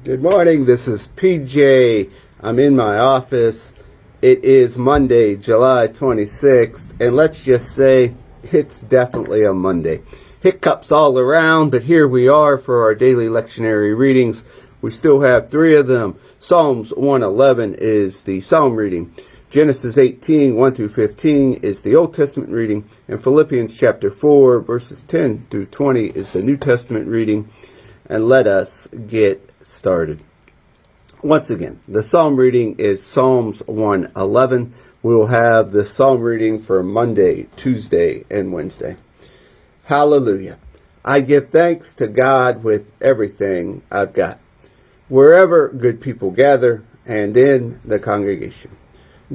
Good morning, this is PJ. I'm in my office. It is Monday, July 26th, and let's just say it's definitely a Monday. Hiccups all around, but here we are for our daily lectionary readings. We still have 3 of them. Psalms 111 is the Psalm reading. Genesis 18, 1 through 15 is the Old Testament reading, and Philippians chapter 4, verses 10 through 20 is the New Testament reading. And let us get started. Once again, the Psalm reading is Psalms 111. We will have the Psalm reading for Monday, Tuesday, and Wednesday. Hallelujah. I give thanks to God with everything I've got, wherever good people gather and in the congregation.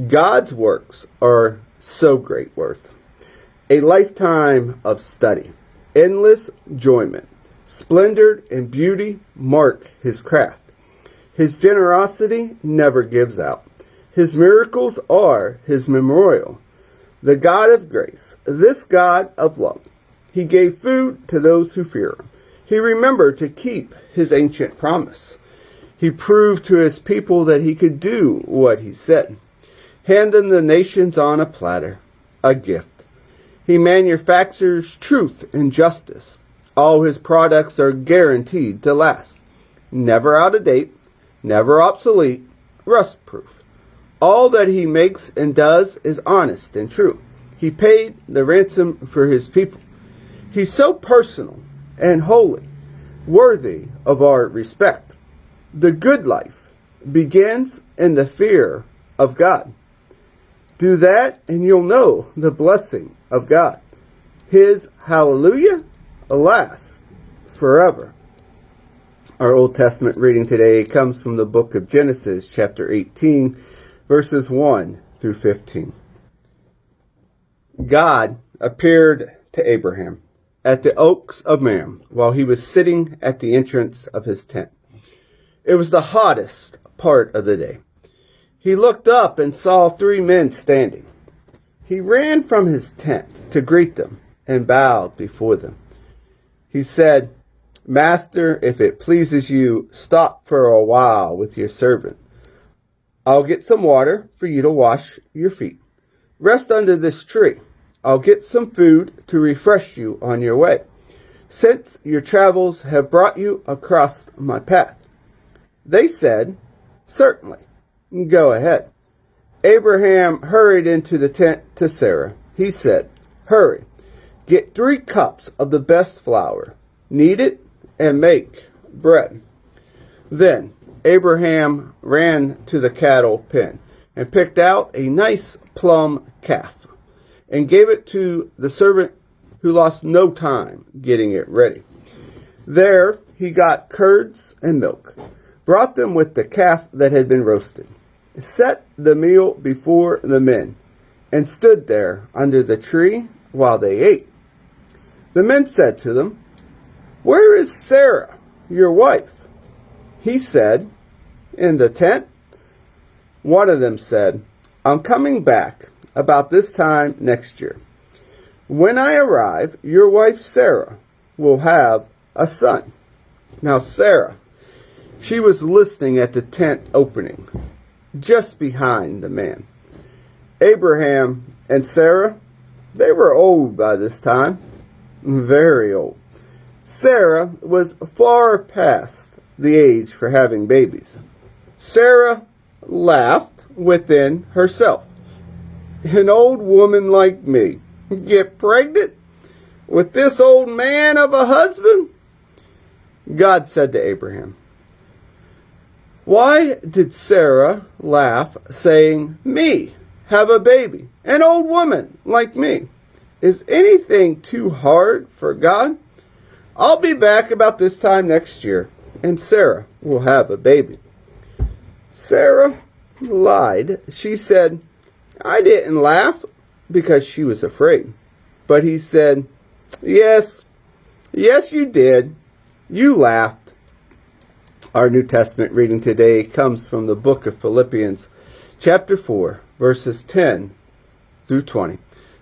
God's works are so great worth. A lifetime of study, endless enjoyment, splendor and beauty mark his craft. His generosity never gives out. His miracles are his memorial. The God of grace, this God of love, he gave food to those who fear him. He remembered to keep his ancient promise. He proved to his people that he could do what he said, handing the nations on a platter, a gift. He manufactures truth and justice. All his products are guaranteed to last. Never out of date, never obsolete, rust-proof. All that he makes and does is honest and true. He paid the ransom for his people. He's so personal and holy, worthy of our respect. The good life begins in the fear of God. Do that and you'll know the blessing of God. His hallelujah lasts forever. Our Old Testament reading today comes from the book of Genesis, chapter 18, verses 1 through 15. God appeared to Abraham at the oaks of Mamre while he was sitting at the entrance of his tent. It was the hottest part of the day. He looked up and saw 3 men standing. He ran from his tent to greet them and bowed before them. He said, "Master, if it pleases you, stop for a while with your servant. I'll get some water for you to wash your feet. Rest under this tree. I'll get some food to refresh you on your way, since your travels have brought you across my path." They said, "Certainly, go ahead." Abraham hurried into the tent to Sarah. He said, "Hurry. Get 3 cups of the best flour, knead it, and make bread." Then Abraham ran to the cattle pen and picked out a nice plump calf and gave it to the servant who lost no time getting it ready. There he got curds and milk, brought them with the calf that had been roasted, set the meal before the men, and stood there under the tree while they ate. The men said to them, "Where is Sarah, your wife?" He said, "In the tent." One of them said, "I'm coming back about this time next year. When I arrive, your wife Sarah will have a son." Now Sarah, she was listening at the tent opening, just behind the man. Abraham and Sarah, they were old by this time. Very old. Sarah was far past the age for having babies. Sarah laughed within herself. An old woman like me get pregnant with this old man of a husband? God said to Abraham, "Why did Sarah laugh, saying, 'Me, have a baby, an old woman like me'? Is anything too hard for God? I'll be back about this time next year, and Sarah will have a baby." Sarah lied. She said, "I didn't laugh," because she was afraid. But he said, Yes, you did. You laughed." Our New Testament reading today comes from the book of Philippians, chapter 4, verses 10 through 20.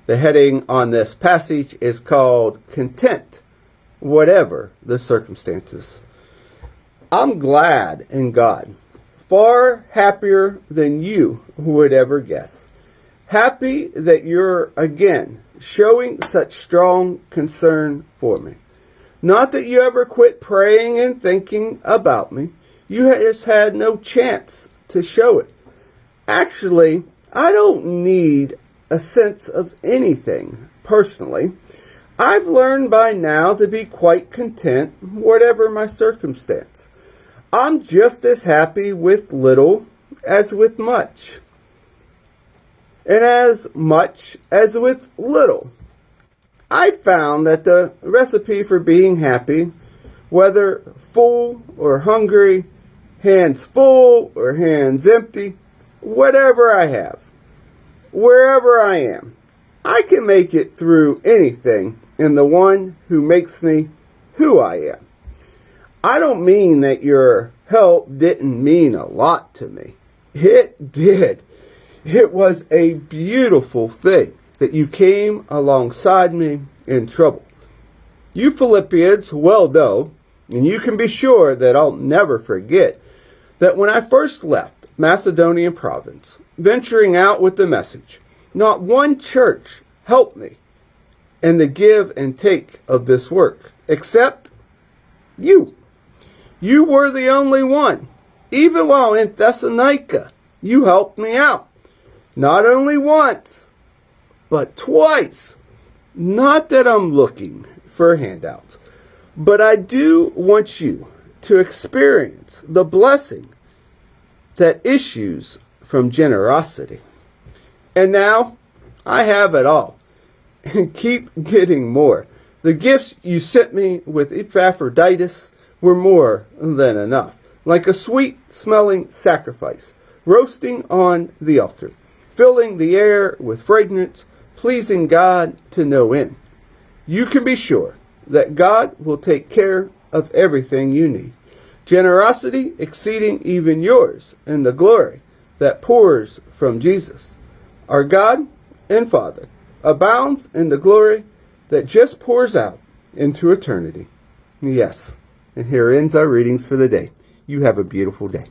The heading on this passage is called "Content, Whatever the Circumstances." I'm glad in God, far happier than you would ever guess. Happy that you're again showing such strong concern for me. Not that you ever quit praying and thinking about me. You just had no chance to show it. Actually, I don't need a sense of anything personally. I've learned by now to be quite content, whatever my circumstance. I'm just as happy with little as with much, and as much as with little. I found that the recipe for being happy, whether full or hungry, hands full or hands empty, whatever I have, wherever I am, I can make it through anything in the one who makes me who I am. I don't mean that your help didn't mean a lot to me. It did. It was a beautiful thing that you came alongside me in trouble. You Philippians well know, and you can be sure that I'll never forget, that when I first left Macedonian province, venturing out with the message, not one church helped me in the give and take of this work, except you. You were the only one. Even while in Thessalonica, you helped me out. Not only once, but twice. Not that I'm looking for handouts, but I do want you to experience the blessing that issues from generosity. And now I have it all and keep getting more. The gifts you sent me with Epaphroditus were more than enough, like a sweet-smelling sacrifice, roasting on the altar, filling the air with fragrance, pleasing God to no end. You can be sure that God will take care of everything you need. Generosity exceeding even yours in the glory that pours from Jesus. Our God and Father abounds in the glory that just pours out into eternity. Yes, and here ends our readings for the day. You have a beautiful day.